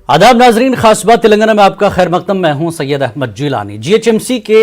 आदाब नाजरीन, खास बात तेलंगाना में आपका खैर मकदम। मैं हूं सैयद अहमद जिलानी। जीएचएमसी के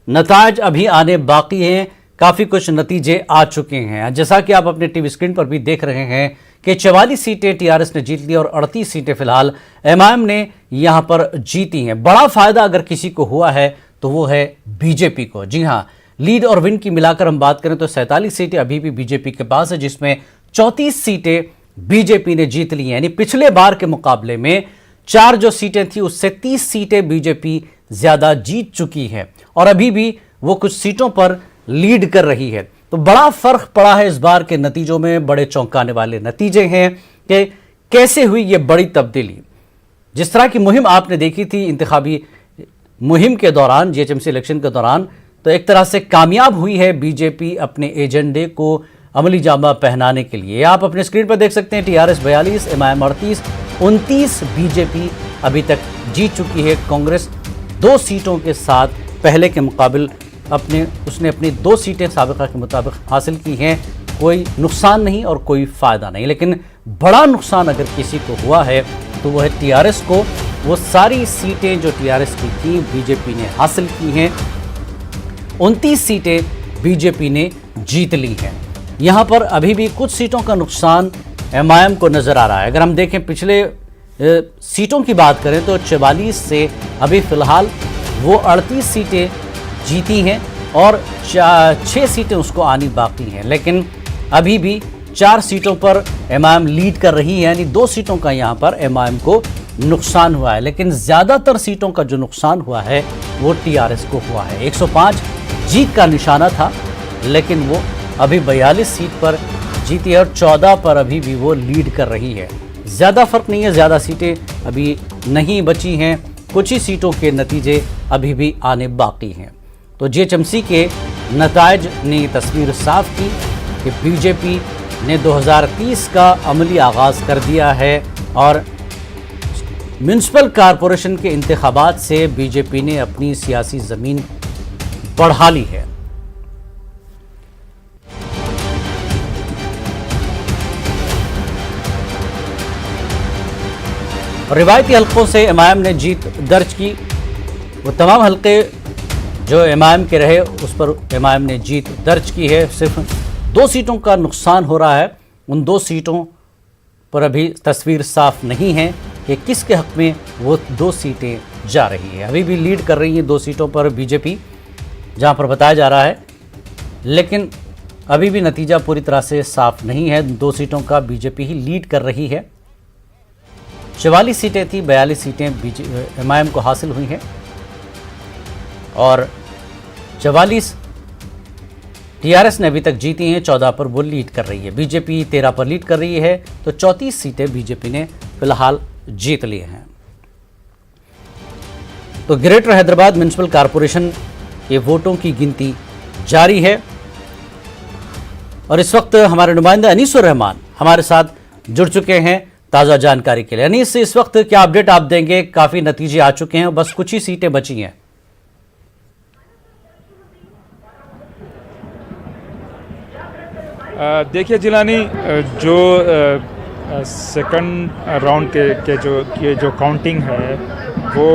नताज अभी आने बाकी हैं। काफ़ी कुछ नतीजे आ चुके हैं। जैसा कि आप अपने टीवी स्क्रीन पर भी देख रहे हैं कि 44 सीटें टीआरएस ने जीत ली और 38 सीटें फिलहाल एमआईएम ने यहां पर जीती हैं। बड़ा फायदा अगर किसी को हुआ है तो वो है बीजेपी को। जी हां, लीड और विन की मिलाकर हम बात करें तो 47 सीटें अभी भी बीजेपी के पास है, जिसमें 34 सीटें बीजेपी ने जीत ली हैं। यानी पिछले बार के मुकाबले में 4 जो सीटें थी उससे 30 सीटें बीजेपी ज्यादा जीत चुकी है और अभी भी वो कुछ सीटों पर लीड कर रही है। तो बड़ा फर्क पड़ा है इस बार के नतीजों में। बड़े चौंकाने वाले नतीजे हैं कि कैसे हुई ये बड़ी तब्दीली। जिस तरह की मुहिम आपने देखी थी इंतखाबी मुहिम के दौरान, जीएचएमसी इलेक्शन के दौरान, तो एक तरह से कामयाब हुई है बीजेपी अपने एजेंडे को अमली जामा पहनाने के लिए। आप अपने स्क्रीन पर देख सकते हैं टीआरएस 42, एमआईएम 38, 29 बीजेपी अभी तक जीत चुकी है। कांग्रेस 2 सीटों के साथ पहले के मुकाबले उसने अपनी 2 सीटें साबिका के मुताबिक हासिल की हैं। कोई नुकसान नहीं और कोई फ़ायदा नहीं, लेकिन बड़ा नुकसान अगर किसी को हुआ है तो वह है टीआरएस को। वो सारी सीटें जो टीआरएस की थी बीजेपी ने हासिल की हैं। 29 सीटें बीजेपी ने जीत ली हैं। यहाँ पर अभी भी कुछ सीटों का नुकसान एमआईएम को नज़र आ रहा है। अगर हम देखें पिछले सीटों की बात करें तो 44 से अभी फ़िलहाल वो 38 सीटें जीती हैं और 6 सीटें उसको आनी बाकी हैं। लेकिन अभी भी 4 सीटों पर एमआईएम लीड कर रही है, यानी 2 सीटों का यहाँ पर एमआईएम को नुकसान हुआ है। लेकिन ज़्यादातर सीटों का जो नुकसान हुआ है वो टीआरएस को हुआ है। 105 जीत का निशाना था, लेकिन वो अभी 42 सीट पर जीती है और 14 पर अभी भी वो लीड कर रही है। ज़्यादा फर्क नहीं है, ज़्यादा सीटें अभी नहीं बची हैं। कुछ ही सीटों के नतीजे अभी भी आने बाकी हैं। तो जीएचएमसी के नताज ने ये तस्वीर साफ की कि बीजेपी ने 2030 का अमली आगाज़ कर दिया है और म्यूनसिपल कॉरपोरेशन के इंतखाबात से बीजेपी ने अपनी सियासी ज़मीन बढ़ा ली है। रिवायती हल्कों से एमआईएम ने जीत दर्ज की। वो तमाम हल्के जो एमआईएम के रहे उस पर एमआईएम ने जीत दर्ज की है। सिर्फ 2 सीटों का नुकसान हो रहा है। उन 2 सीटों पर अभी तस्वीर साफ नहीं है कि किसके हक में वो 2 सीटें जा रही है। अभी भी लीड कर रही हैं 2 सीटों पर बीजेपी, जहां पर बताया जा रहा है, लेकिन अभी भी नतीजा पूरी तरह से साफ नहीं है। 2 सीटों का बीजेपी ही लीड कर रही है। 44 सीटें थी, 42 सीटें एमआईएम को हासिल हुई हैं और 44 टीआरएस ने अभी तक जीती हैं। 14 पर वो लीड कर रही है। बीजेपी 13 पर लीड कर रही है। तो 34 सीटें बीजेपी ने फिलहाल जीत ली हैं। तो ग्रेटर हैदराबाद म्यूनसिपल कॉरपोरेशन के वोटों की गिनती जारी है और इस वक्त हमारे नुमाइंदा अनीसुर रहमान हमारे साथ जुड़ चुके हैं ताज़ा जानकारी के लिए। अनीस, इस वक्त क्या अपडेट आप देंगे? काफ़ी नतीजे आ चुके हैं, बस कुछ ही सीटें बची हैं। देखिए जिलानी, जो सेकंड राउंड के जो काउंटिंग है वो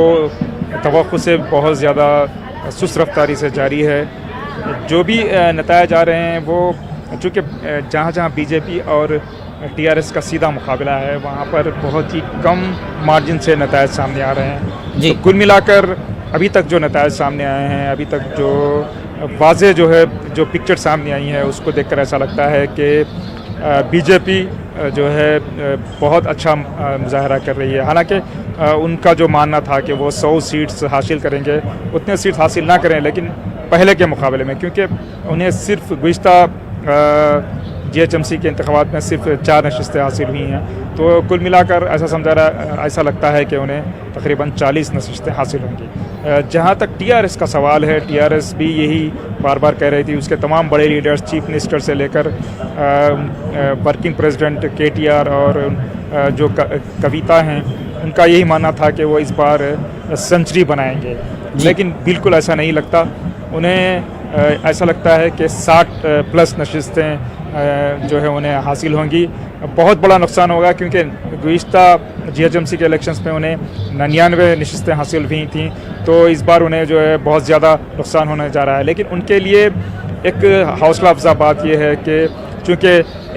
तवक्कुओ से बहुत ज़्यादा सुस्त रफ्तारी से जारी है। जो भी नतायज आ रहे हैं वो चूँकि जहाँ जहाँ बीजेपी और टीआरएस का सीधा मुकाबला है वहाँ पर बहुत ही कम मार्जिन से नतायज सामने आ रहे हैं जी। तो कुल मिलाकर अभी तक जो नतायज सामने आए हैं, अभी तक जो वाज़े जो पिक्चर सामने आई है उसको देखकर ऐसा लगता है कि बीजेपी जो है बहुत अच्छा मुजाहरा कर रही है। हालांकि उनका जो मानना था कि वो 100 सीट्स हासिल करेंगे, उतने सीट्स हासिल ना करें, लेकिन पहले के मुकाबले में, क्योंकि उन्हें सिर्फ गुज़िश्ता जीएचएमसी के इंतखाबात में सिर्फ 4 नशिस्तें हासिल हुई हैं। तो कुल मिलाकर ऐसा लगता है कि उन्हें तकरीबन 40 नशिस्तें हासिल होंगी। जहाँ तक टीआरएस का सवाल है, टीआरएस भी यही बार बार कह रही थी। उसके तमाम बड़े लीडर्स, चीफ मिनिस्टर से लेकर वर्किंग प्रेसिडेंट केटीआर और जो कविता हैं, उनका यही मानना था कि वो इस बार सेंचुरी बनाएंगे, लेकिन बिल्कुल ऐसा नहीं लगता। उन्हें ऐसा लगता है कि 60 प्लस नशिस्तें जो है उन्हें हासिल होंगी। बहुत बड़ा नुकसान होगा, क्योंकि गुज़िश्ता जीएचएमसी के इलेक्शंस में उन्हें 99 नशिस्तें हासिल हुई थी, तो इस बार उन्हें जो है बहुत ज़्यादा नुकसान होने जा रहा है। लेकिन उनके लिए एक हौसला अफजा बात यह है कि चूँकि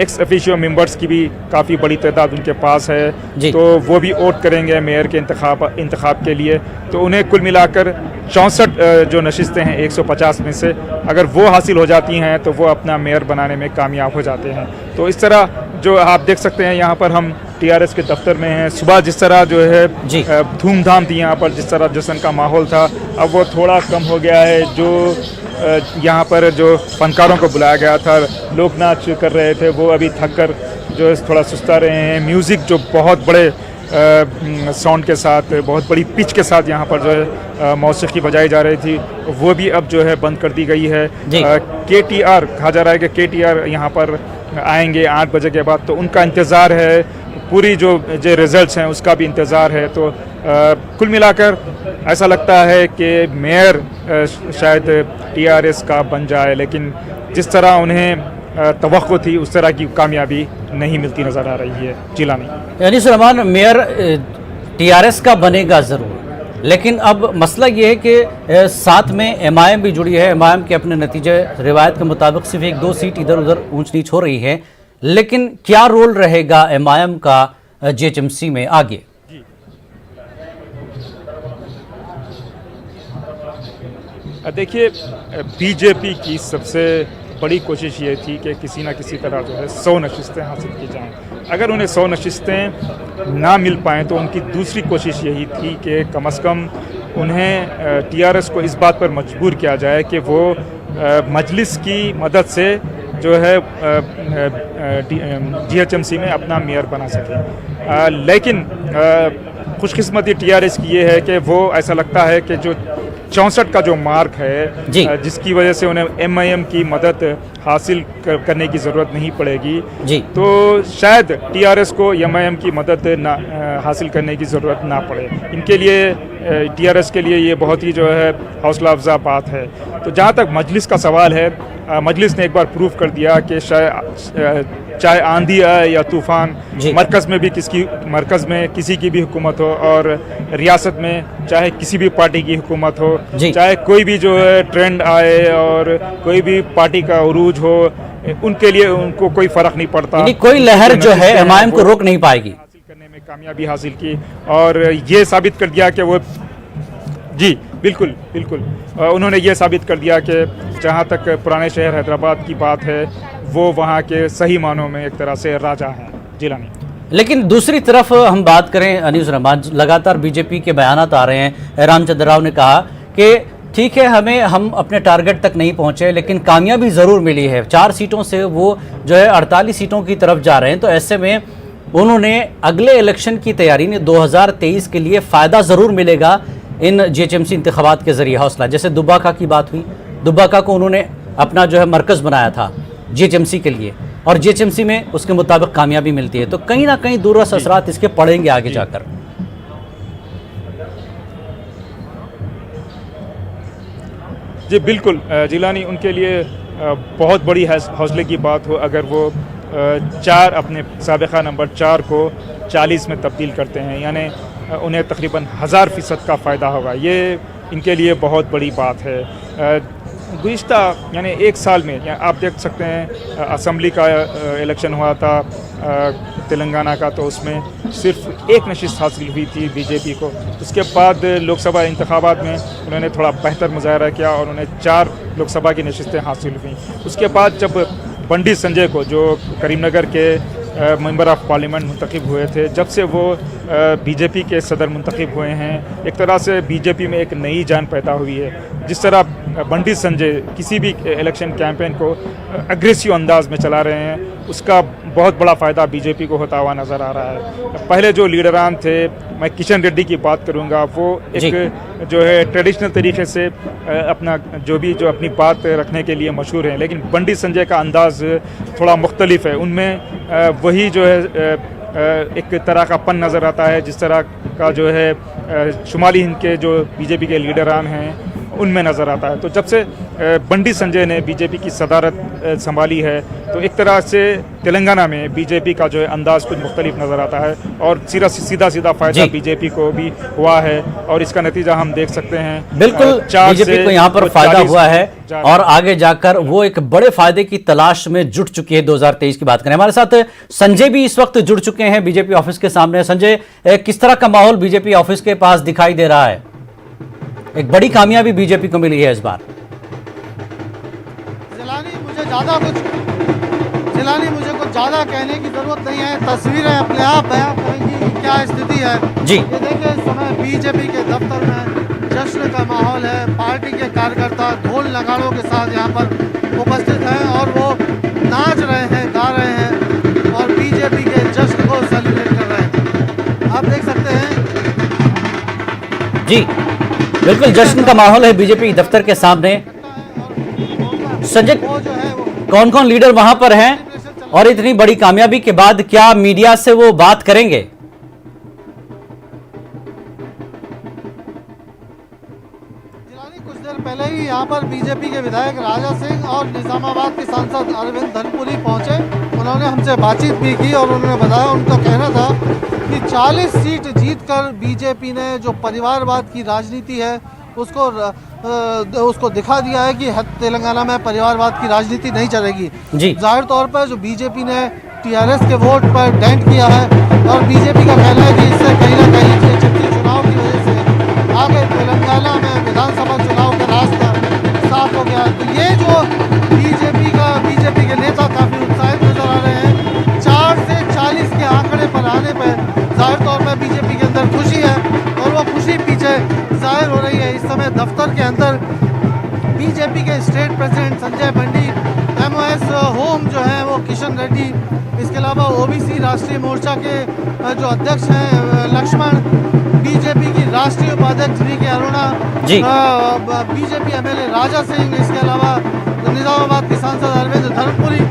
एक्स ऑफिशियो मेंबर्स की भी काफ़ी बड़ी तादाद उनके पास है, तो वो भी वोट करेंगे मेयर के इंतखाब के लिए, तो उन्हें कुल मिलाकर 64 जो नशिस्तें हैं 150 में से अगर वो हासिल हो जाती हैं तो वो अपना मेयर बनाने में कामयाब हो जाते हैं। तो इस तरह जो आप देख सकते हैं यहाँ पर हम टीआरएस के दफ्तर में हैं, सुबह जिस तरह जो है धूमधाम थी यहाँ पर, जिस तरह जश्न का माहौल था, अब वो थोड़ा कम हो गया है। जो यहाँ पर जो फनकारों को बुलाया गया था, लोक नाच कर रहे थे, वो अभी थक कर जो है थोड़ा सुस्ता रहे हैं। म्यूज़िक जो बहुत बड़े साउंड के साथ, बहुत बड़ी पिच के साथ यहाँ पर जो है मौसीकी बजाई जा रही थी, वो भी अब जो है बंद कर दी गई है। KTR कहा जा रहा है कि KTR यहाँ पर आएंगे 8 बजे के बाद, तो उनका इंतज़ार है, पूरी जो रिज़ल्ट्स हैं उसका भी इंतज़ार है। तो कुल मिलाकर ऐसा लगता है कि मेयर शायद TRS का बन जाए, लेकिन जिस तरह उन्हें तवक्को थी उस तरह की कामयाबी नहीं मिलती नज़र आ रही है। जिलानी यानी रहमान, मेयर TRS का बनेगा ज़रूर, लेकिन अब मसला ये है कि साथ में MIM भी जुड़ी है। MIM के अपने नतीजे रिवायत के मुताबिक सिर्फ 1-2 सीट इधर उधर ऊंच नीच हो रही है, लेकिन क्या रोल रहेगा MIM का GHMC में आगे? देखिए, बीजेपी की सबसे बड़ी कोशिश ये थी कि किसी न किसी तरह जो है 100 नशिस्तें हासिल की जाएं। अगर उन्हें 100 नशिस्तें ना मिल पाएँ तो उनकी दूसरी कोशिश यही थी कि कम से कम उन्हें TRS को इस बात पर मजबूर किया जाए कि वो मजलिस की मदद से जो है GHMC में अपना मेयर बना सके। लेकिन खुशकिस्मती TRS की ये है कि वो ऐसा लगता है कि जो 64 का जो मार्क है, जिसकी वजह से उन्हें MIM की मदद हासिल करने की ज़रूरत नहीं पड़ेगी, तो शायद TRS को MIM की मदद हासिल करने की ज़रूरत ना पड़े। इनके लिए TRS के लिए ये बहुत ही जो है हौसला अफजा बात है। तो जहाँ तक मजलिस का सवाल है, मजलिस ने एक बार प्रूव कर दिया कि चाहे आंधी आए या तूफान, मरकज़ में किसी की भी हुकूमत हो और रियासत में चाहे किसी भी पार्टी की हुकूमत हो, चाहे कोई भी जो है ट्रेंड आए और कोई भी पार्टी का उरूज हो, उनके लिए उनको कोई फ़र्क नहीं पड़ता। कोई लहर जो है MIM को रोक नहीं पाएगी। हासिल करने में कामयाबी हासिल की और ये साबित कर दिया कि वो बिल्कुल उन्होंने ये साबित कर दिया कि जहाँ तक पुराने शहर हैदराबाद की बात है, वो वहाँ के सही मानों में एक तरह से राजा हैं। जिलानी लेकिन दूसरी तरफ हम बात करें अनीस रहमान, लगातार बीजेपी के बयानात आ रहे हैं। रामचंद्र राव ने कहा कि ठीक है, हम अपने टारगेट तक नहीं पहुंचे, लेकिन कामयाबी ज़रूर मिली है। 4 सीटों से वो जो है 48 सीटों की तरफ जा रहे हैं। तो ऐसे में उन्होंने अगले इलेक्शन की तैयारी में 2023 के लिए फ़ायदा ज़रूर मिलेगा इन GHMC इंतखाबात के ज़रिए। हौसला, जैसे दुब्बाका की बात हुई, दुब्बाका को उन्होंने अपना जो है मरकज़ बनाया था GHMC के लिए, और GHMC में उसके मुताबिक कामयाबी मिलती है। तो कहीं ना कहीं दूररस असरात इसके पड़ेंगे आगे जाकर। जी बिल्कुल, जिलानी उनके लिए बहुत बड़ी हौसले की बात हो अगर वो 4 अपने साबिक़ा नंबर 4 को 40 में तब्दील करते हैं, यानी उन्हें तकरीबन 1000% का फ़ायदा होगा। ये इनके लिए बहुत बड़ी बात है। गुज़िश्ता यानी 1 साल में आप देख सकते हैं, असम्बली का इलेक्शन हुआ था तेलंगाना का, तो उसमें सिर्फ 1 नशिस्त हासिल हुई थी बीजेपी को। उसके बाद लोकसभा इंतखाबात में उन्होंने थोड़ा बेहतर मुजाहरा किया और उन्हें 4 लोकसभा की नशिस्तें हासिल हुई। उसके बाद जब बंडी संजय को, जो करीमनगर के मेंबर ऑफ पार्लियामेंट मुंतखब हुए थे, जब से वो बीजेपी के सदर मुंतखब हुए हैं, एक तरह से बीजेपी में एक नई जान पैदा हुई है। जिस तरह बंडी संजय किसी भी इलेक्शन कैंपेन को अग्रेसिव अंदाज में चला रहे हैं, उसका बहुत बड़ा फ़ायदा बीजेपी को होता हुआ नज़र आ रहा है। पहले जो लीडरान थे, मैं किशन रेड्डी की बात करूंगा, वो एक जो है ट्रेडिशनल तरीके से जो अपनी बात रखने के लिए मशहूर हैं, लेकिन बंडी संजय का अंदाज़ थोड़ा मुख्तलिफ है। उनमें वही जो है एक तरह का पन नज़र आता है जिस तरह का जो है शुमाली हिंद के जो बीजेपी के लीडरान हैं उनमें नज़र आता है। तो जब से बंडी संजय ने बीजेपी की सदारत संभाली है तो एक तरह से तेलंगाना में बीजेपी का जो है अंदाज कुछ मुख्तलिफ नज़र आता है और सीधा फ़ायदा बीजेपी को भी हुआ है और इसका नतीजा हम देख सकते हैं। बिल्कुल बीजेपी को यहाँ पर फायदा हुआ है और आगे जाकर वो एक बड़े फायदे की तलाश में जुट चुकी है। 2023 की बात करें, हमारे साथ संजय भी इस वक्त जुड़ चुके हैं बीजेपी ऑफिस के सामने। संजय, किस तरह का माहौल बीजेपी ऑफिस के पास दिखाई दे रहा है? एक बड़ी कामयाबी बीजेपी को मिली है इस बार। जिलानी मुझे कुछ ज्यादा कहने की जरूरत नहीं है, तस्वीरें अपने आप बयां करेंगी कि क्या स्थिति है जी। ये देखिए, इस समय बीजेपी के दफ्तर में जश्न का माहौल है। पार्टी के कार्यकर्ता ढोल नगाड़ों के साथ यहाँ पर उपस्थित हैं और वो नाच रहे हैं, गा रहे हैं और बीजेपी के जश्न को सेलिब्रेट कर रहे हैं। आप देख सकते हैं जी, बिल्कुल जश्न का माहौल है बीजेपी दफ्तर के सामने। संजय, वो जो है वो कौन कौन लीडर वहां पर हैं और इतनी बड़ी कामयाबी के बाद क्या मीडिया से वो बात करेंगे? कुछ देर पहले ही यहाँ पर बीजेपी के विधायक राजा सिंह और निजामाबाद के सांसद अरविंद धनपुरी पहुंचे। उन्होंने हमसे बातचीत भी की और उन्होंने बताया, उनका कहना था कि 40 सीट जीतकर बीजेपी ने जो परिवारवाद की राजनीति है उसको दिखा दिया है कि तेलंगाना में परिवारवाद की राजनीति नहीं चलेगी। जाहिर तौर पर जो बीजेपी ने टीआरएस के वोट पर डेंट किया है और बीजेपी का कहना है कि इससे कहीं ना कहीं चिट्ठी चुनाव की वजह से आगे तेलंगाना में विधानसभा चुनाव का रास्ता साफ हो गया। तो ये जो बीजेपी के नेता काफ़ी उत्साहित नजर आ रहे हैं। 4 से 40 के आंकड़े पर आने पर जाहिर तौर पर बीजेपी के अंदर खुशी है और वो खुशी पीछे जाहिर हो रही है। इस समय दफ्तर के अंदर बीजेपी के स्टेट प्रेसिडेंट संजय बंडी, एमओएस होम जो है वो किशन रेड्डी, इसके अलावा ओबीसी राष्ट्रीय मोर्चा के जो अध्यक्ष हैं लक्ष्मण, बीजेपी की राष्ट्रीय उपाध्यक्ष VK. Aruna, BJP MLA Raja Singh, इसके अलावा निजामाबाद के सांसद अरविंद धनपुरी,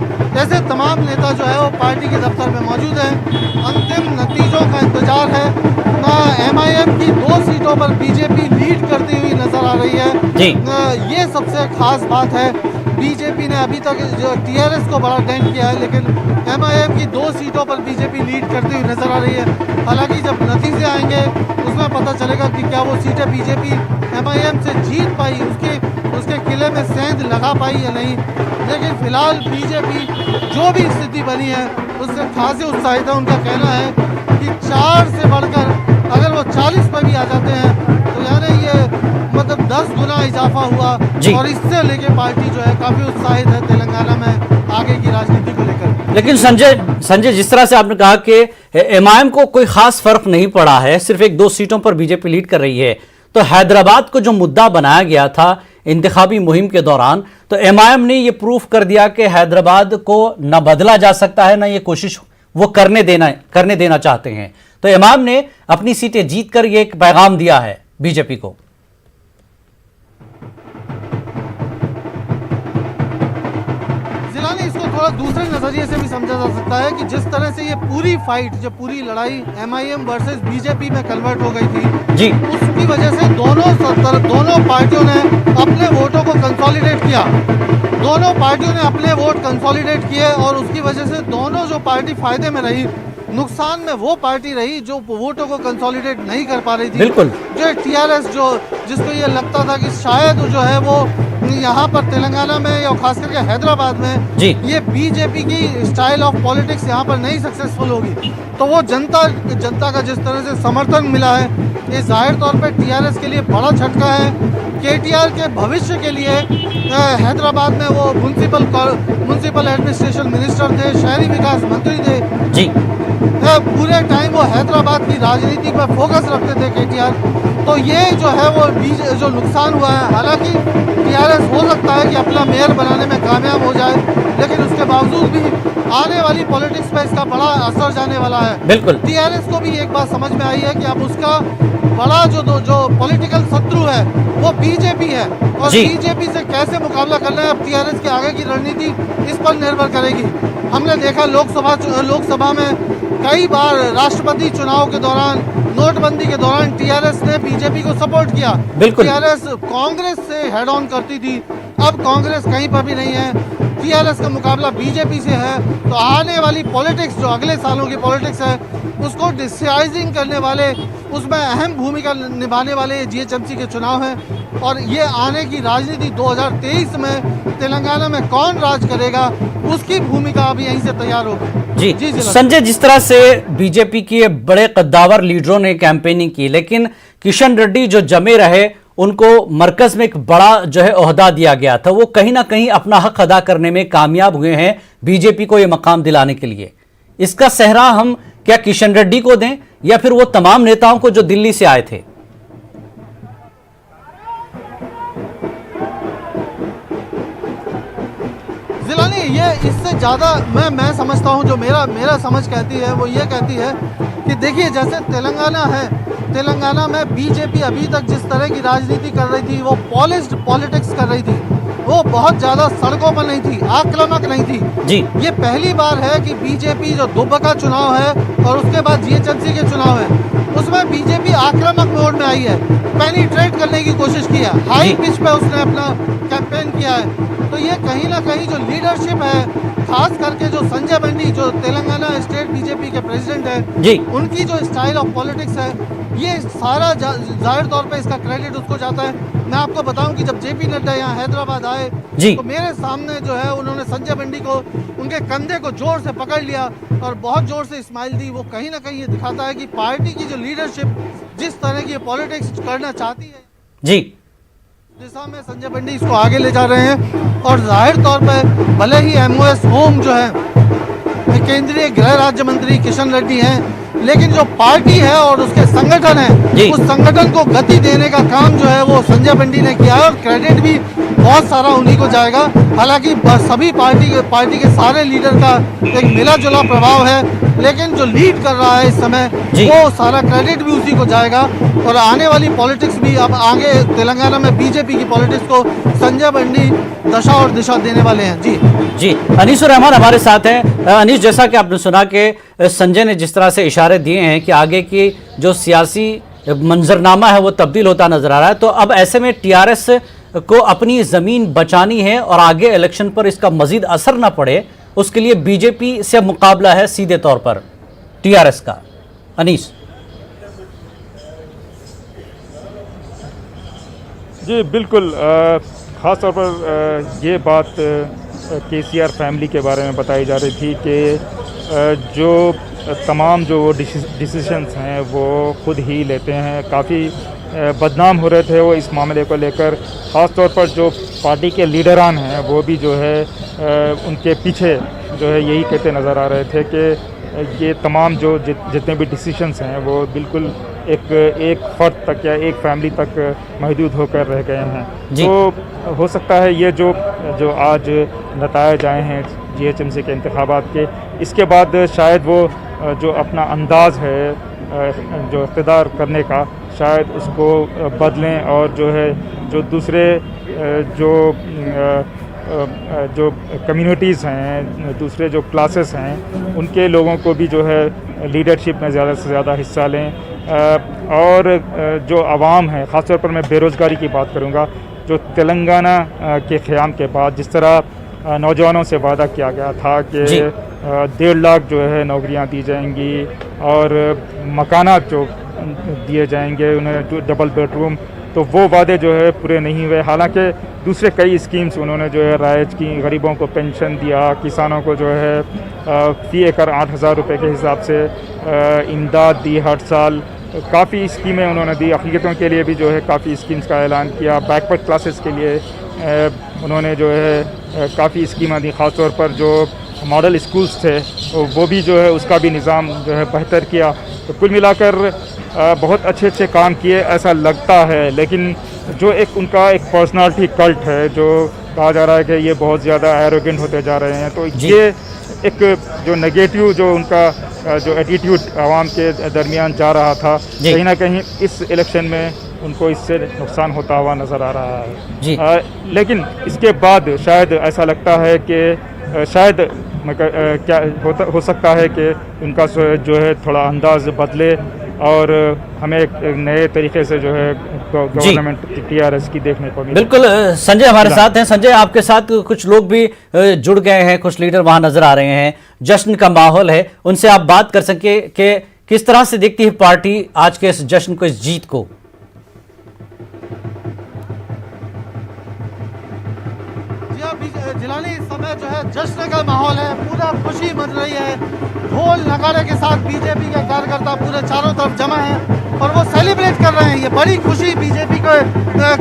ऐसे तमाम नेता जो है वो पार्टी के दफ्तर में मौजूद हैं। अंतिम नतीजों का इंतजार है। एमआईएम की 2 सीटों पर बीजेपी लीड करती हुई नजर आ रही है। ये सबसे खास बात है। बीजेपी ने अभी तक जो टीआरएस को बड़ा डेंट किया है, लेकिन एमआईएम की 2 सीटों पर बीजेपी लीड करती हुई नजर आ रही है। हालांकि जब नतीजे आएंगे उसमें पता चलेगा कि क्या वो सीटें बीजेपी एमआईएम से जीत पाई, उसके किले में सेंध लगा पाई या नहीं। लेकिन फिलहाल बीजेपी जो भी स्थिति बनी है उससे खासी उत्साहित है। उनका कहना है कि 4 से बढ़कर अगर वो 40 पर भी आ जाते हैं तो यानी ये मतलब 10 गुना इजाफा हुआ और इससे लेके पार्टी जो है काफी उत्साहित है तेलंगाना में आगे की राजनीति को लेकर। लेकिन संजय, जिस तरह से आपने कहा कि एमआईएम को कोई खास फर्क नहीं पड़ा है, सिर्फ 1-2 सीटों पर बीजेपी लीड कर रही है, तो हैदराबाद को जो मुद्दा बनाया गया था इंतखाबी मुहिम के दौरान, तो एमआईएम ने ये प्रूफ कर दिया कि हैदराबाद को न बदला जा सकता है, न ये कोशिश वो करने देना चाहते हैं। तो एमआईएम ने अपनी सीटें जीतकर ये एक पैगाम दिया है बीजेपी को। जिलानी, इसको थोड़ा दूसरे नजरिए से भी समझा जा सकता है कि जिस तरह से ये पूरी फाइट, जो पूरी लड़ाई एमआईएम वर्सेस बीजेपी में कन्वर्ट हो गई थी जी, उसकी वजह से दोनों पार्टियों ने अपने वोटों को कंसोलिडेट किया। दोनों पार्टियों ने अपने वोट कंसोलिडेट किए और उसकी वजह से दोनों जो पार्टी फायदे में रही, नुकसान में वो पार्टी रही जो वोटों को कंसोलिडेट नहीं कर पा रही थी। बिल्कुल। जो टीआरएस जिसको ये लगता था कि शायद जो है वो यहाँ पर तेलंगाना में या खास करके हैदराबाद में ये बीजेपी की स्टाइल ऑफ पॉलिटिक्स यहाँ पर नहीं सक्सेसफुल होगी, तो वो जनता का जिस तरह से समर्थन मिला है, ये जाहिर तौर पर टीआरएस के लिए बड़ा झटका है। केटीआर के भविष्य के लिए हैदराबाद में वो म्युनिसिपल एडमिनिस्ट्रेशन मिनिस्टर थे, शहरी विकास मंत्री थे जी। पूरे टाइम वो हैदराबाद की राजनीति पर फोकस रखते थे केटीआर। तो ये जो है वो जो नुकसान हुआ है, हालांकि टीआरएस हो सकता है कि अपना मेयर बनाने में कामयाब हो जाए, लेकिन उसके बावजूद भी आने वाली पॉलिटिक्स पर इसका बड़ा असर जाने वाला है। बिल्कुल। टीआरएस को भी एक बात समझ में आई है कि अब उसका बड़ा जो पॉलिटिकल शत्रु है वो बीजेपी है और बीजेपी से कैसे मुकाबला करना है, अब टीआरएस की आगे की रणनीति इस पर निर्भर करेगी। हमने देखा लोकसभा में कई बार राष्ट्रपति चुनाव के दौरान, नोटबंदी के दौरान टीआरएस ने बीजेपी को सपोर्ट किया। बिल्कुल। टीआरएस कांग्रेस से हेड ऑन करती थी, अब कांग्रेस कहीं पर भी नहीं है। टीआरएस का मुकाबला बीजेपी से है। तो आने वाली पॉलिटिक्स, जो अगले सालों की पॉलिटिक्स है, उसको डिसाइडिंग करने वाले, उसमें अहम भूमिका निभाने वाले जीएचएमसी के चुनाव हैं। और ये आने की राजनीति 2023 में तेलंगाना में कौन राज करेगा, उसकी भूमिका अभी यहीं से तैयार होगी। जी संजय, जिस तरह से बीजेपी के बड़े कद्दावर लीडरों ने कैंपेनिंग की, लेकिन किशन रेड्डी जो जमे रहे, उनको मरकज में एक बड़ा जो है ओहदा दिया गया था, वो कहीं ना कहीं अपना हक अदा करने में कामयाब हुए हैं बीजेपी को ये मकाम दिलाने के लिए। इसका सेहरा हम क्या किशन रेड्डी को दें या फिर वो तमाम नेताओं को जो दिल्ली से आए थे? जिलानी, ये इससे ज़्यादा मैं समझता हूँ, जो मेरा समझ कहती है वो ये कहती है कि देखिए, जैसे तेलंगाना है, तेलंगाना में बीजेपी अभी तक जिस तरह की राजनीति कर रही थी, वो पॉलिश्ड पॉलिटिक्स कर रही थी, वो बहुत ज़्यादा सड़कों पर नहीं थी, आक्रामक नहीं थी जी। ये पहली बार है कि बीजेपी जो दुबका चुनाव है और उसके बाद जीएचएमसी के चुनाव है, उसमें बीजेपी आक्रामक मोड में आई है, पेनिट्रेट करने की कोशिश की है, हाई पिच पे उसने अपना कैंपेन किया है। तो ये कहीं ना कहीं जो लीडरशिप है, खास करके जो संजय बंडी, जो तेलंगाना स्टेट बीजेपी के प्रेसिडेंट है जी, उनकी जो स्टाइल ऑफ पॉलिटिक्स है, ये सारा जाहिर तौर पे इसका क्रेडिट उसको जाता है। मैं आपको बताऊं कि जब जेपी नड्डा यहाँ हैदराबाद आए तो मेरे सामने जो है उन्होंने संजय बंडी को, उनके कंधे को जोर से पकड़ लिया और बहुत जोर से स्माइल दी। वो कहीं ना कहीं ये दिखाता है कि पार्टी की जो लीडरशिप जिस तरह की पॉलिटिक्स करना चाहती है जी, दिशा में संजय बंडी इसको आगे ले जा रहे हैं। और जाहिर तौर पे भले ही एमओएस होम जो है केंद्रीय गृह राज्य मंत्री किशन रेड्डी हैं, लेकिन जो पार्टी है और उसके संगठन है, उस संगठन को गति देने का काम जो है वो संजय बंडी ने किया है और क्रेडिट भी बहुत सारा उन्हीं को जाएगा। हालांकि सभी पार्टी के सारे लीडर का एक मिला जुला प्रभाव है, लेकिन जो लीड कर रहा है इस समय वो सारा क्रेडिट भी उसी को जाएगा। और आने वाली पॉलिटिक्स भी अब आगे तेलंगाना में बीजेपी की पॉलिटिक्स को संजय बंडी दशा और दिशा देने वाले हैं। जी, अनीस रहमान हमारे साथ हैं। अनीस, जैसा कि आपने सुना कि संजय ने जिस तरह से इशारे दिए हैं कि आगे की जो सियासी मंजरनामा है वो तब्दील होता नजर आ रहा है, तो अब ऐसे में टीआरएस को अपनी ज़मीन बचानी है और आगे इलेक्शन पर इसका मजीद असर ना पड़े, उसके लिए बीजेपी से मुकाबला है सीधे तौर पर टीआरएस का। अनीस जी बिल्कुल, ख़ास तौर पर ये बात केसीआर फैमिली के बारे में बताई जा रही थी कि जो तमाम जो डिसीशंस हैं वो खुद ही लेते हैं। काफ़ी बदनाम हो रहे थे वो इस मामले को लेकर। ख़ास तौर पर जो पार्टी के लीडरान हैं वो भी जो है उनके पीछे जो है यही कहते नज़र आ रहे थे कि ये तमाम जो जितने भी डिसीशंस हैं वो बिल्कुल एक फ़र्द तक या एक फैमिली तक महदूद होकर रह गए हैं। तो हो सकता है ये जो आज नतायज आए हैं जीएचएमसी के इंतखाबात के, इसके बाद शायद वो जो अपना अंदाज़ है जो इक़्तिदार करने का, शायद उसको बदलें और जो है जो दूसरे जो कम्युनिटीज़ हैं, दूसरे जो क्लासेस हैं, उनके लोगों को भी जो है लीडरशिप में ज़्यादा से ज़्यादा हिस्सा लें। और जो आवाम है, ख़ास तौर पर मैं बेरोज़गारी की बात करूँगा, जो तेलंगाना के क़याम के बाद जिस तरह नौजवानों से वादा किया गया था कि 1.5 लाख जो है नौकरियां दी जाएंगी और मकानात जो दिए जाएंगे उन्हें डबल बेडरूम, तो वो वादे जो है पूरे नहीं हुए। हालांकि दूसरे कई स्कीम्स उन्होंने जो है राइज की, गरीबों को पेंशन दिया, किसानों को जो है फ़ी एकड़ 8,000 रुपये के हिसाब से इमदाद दी हर साल। काफ़ी स्कीमें उन्होंने दी। अक़लियतों के लिए भी जो है काफ़ी स्कीम्स का ऐलान किया। बैकवर्ड क्लासेस के लिए उन्होंने जो है काफ़ी स्कीमें दी। ख़ास तौर पर जो मॉडल स्कूल्स थे वो भी जो है उसका भी निज़ाम जो है बेहतर किया। तो कुल मिलाकर बहुत अच्छे काम किए ऐसा लगता है, लेकिन जो एक उनका एक पर्सनालिटी कल्ट है, जो कहा जा रहा है कि ये बहुत ज़्यादा एरोगेंट होते जा रहे हैं, तो ये एक जो नेगेटिव जो उनका जो एटीट्यूड आवाम के दरमियान जा रहा था, कहीं ना कहीं इस इलेक्शन में उनको इससे नुकसान होता हुआ नज़र आ रहा है। लेकिन इसके बाद शायद ऐसा लगता है कि शायद क्या हो सकता है कि उनका जो है थोड़ा अंदाज बदले और हमें एक नए तरीके से जो है गवर्नमेंट टीआरएस की देखने को मिले। बिल्कुल, संजय हमारे साथ हैं। संजय, आपके साथ कुछ लोग भी जुड़ गए हैं, कुछ लीडर वहां नजर आ रहे हैं, जश्न का माहौल है, उनसे आप बात कर सके कि किस तरह से देखती है पार्टी आज के इस जश्न को, इस जीत को? जिलानी, इस समय जो है जश्न का माहौल है, पूरा खुशी मन रही है, ढोल नगाड़े के साथ बीजेपी के कार्यकर्ता पूरे चारों तरफ जमा हैं और वो सेलिब्रेट कर रहे हैं। ये बड़ी खुशी बीजेपी के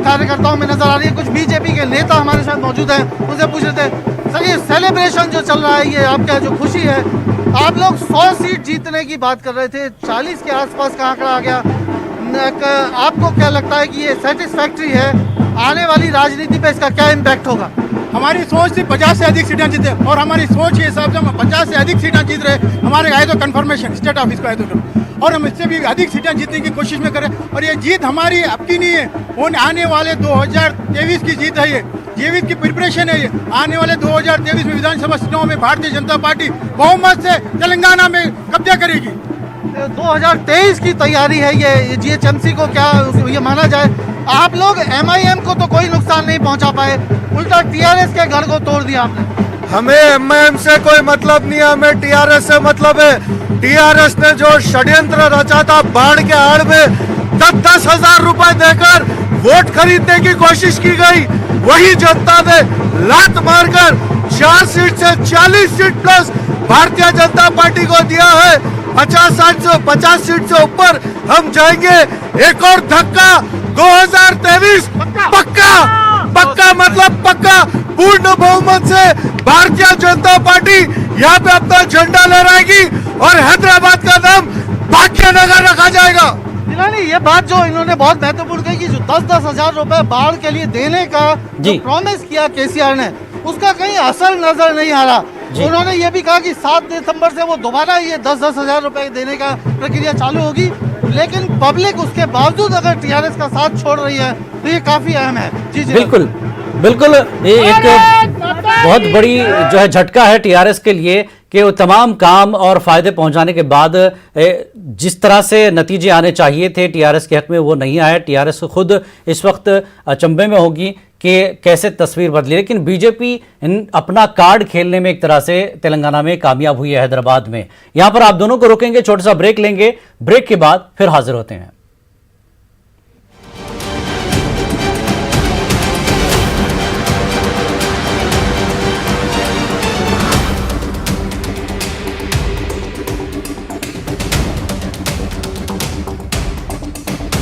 कार्यकर्ताओं में नजर आ रही है। कुछ बीजेपी के नेता हमारे साथ मौजूद हैं, उनसे पूछ रहे थे, सर ये सेलिब्रेशन जो चल रहा है, ये आपका जो खुशी है, आप लोग 100 सीट जीतने की बात कर रहे थे, 40 के आसपास का आंकड़ा आ गया, आपको क्या लगता है कि ये सेटिस्फैक्ट्री है? आने वाली राजनीति पे इसका क्या इम्पैक्ट होगा? हमारी सोच थी 50 से अधिक सीटें जीते और हमारी सोच के हिसाब से हम 50 से अधिक सीटें जीत रहे। हमारे आए तो कन्फर्मेशन स्टेट ऑफिस को आए तो, और हम इससे भी अधिक सीटें जीतने की कोशिश में करें। और ये जीत हमारी आपकी नहीं है, वो आने वाले 2023 की जीत है। ये जीवित की प्रिपरेशन है। ये आने वाले 2023 में विधानसभा चुनाव में भारतीय जनता पार्टी बहुमत से तेलंगाना में कब्जा करेगी। 2023 की तैयारी है ये जीएचएमसी को, क्या ये माना जाए? आप लोग एमआईएम को तो कोई नुकसान नहीं पहुंचा पाए, उल्टा टीआरएस के घर को तोड़ दिया आपने। हमें एमआईएम से कोई मतलब नहीं है, हमें टीआरएस से मतलब है। टीआरएस ने जो षड्यंत्र रचा था, बाढ़ के आड़ में 10-10 हजार रुपए देकर वोट खरीदने की कोशिश की गई, वही जनता ने लात मारकर 4 सीट से 40 seat plus Bharatiya Janata party को दिया है। 50 सीट से ऊपर हम जाएंगे। एक और धक्का 2023 पक्का मतलब पक्का पूर्ण बहुमत से भारतीय जनता पार्टी यहाँ पे अपना झंडा लहराएगी और हैदराबाद का नाम भाग्यनगर रखा जाएगा। जिलानी, ये बात जो इन्होंने बहुत महत्वपूर्ण कही कि जो 10-10 हजार रुपए बाढ़ के लिए देने का जो प्रॉमिस किया केसीआर ने, उसका कहीं असर नजर नहीं आ रहा। उन्होंने ये भी कहा कि 7 दिसंबर से वो दोबारा ये 10-10 हजार रुपए देने का प्रक्रिया चालू होगी, लेकिन पब्लिक उसके बावजूद अगर टीआरएस का साथ छोड़ रही है तो ये काफी अहम है। जी बिल्कुल, ये एक बहुत बड़ी जो है झटका है टीआरएस के लिए कि वो तमाम काम और फायदे पहुंचाने के बाद जिस तरह से नतीजे आने चाहिए थे टीआरएस के हक में, वो नहीं आए। टीआरएस खुद इस वक्त अचंभे में होगी कि कैसे तस्वीर बदली, लेकिन बीजेपी अपना कार्ड खेलने में एक तरह से तेलंगाना में कामयाब हुई है, हैदराबाद में। यहां पर आप दोनों को रोकेंगे, छोटा सा ब्रेक लेंगे, ब्रेक के बाद फिर हाजिर होते हैं।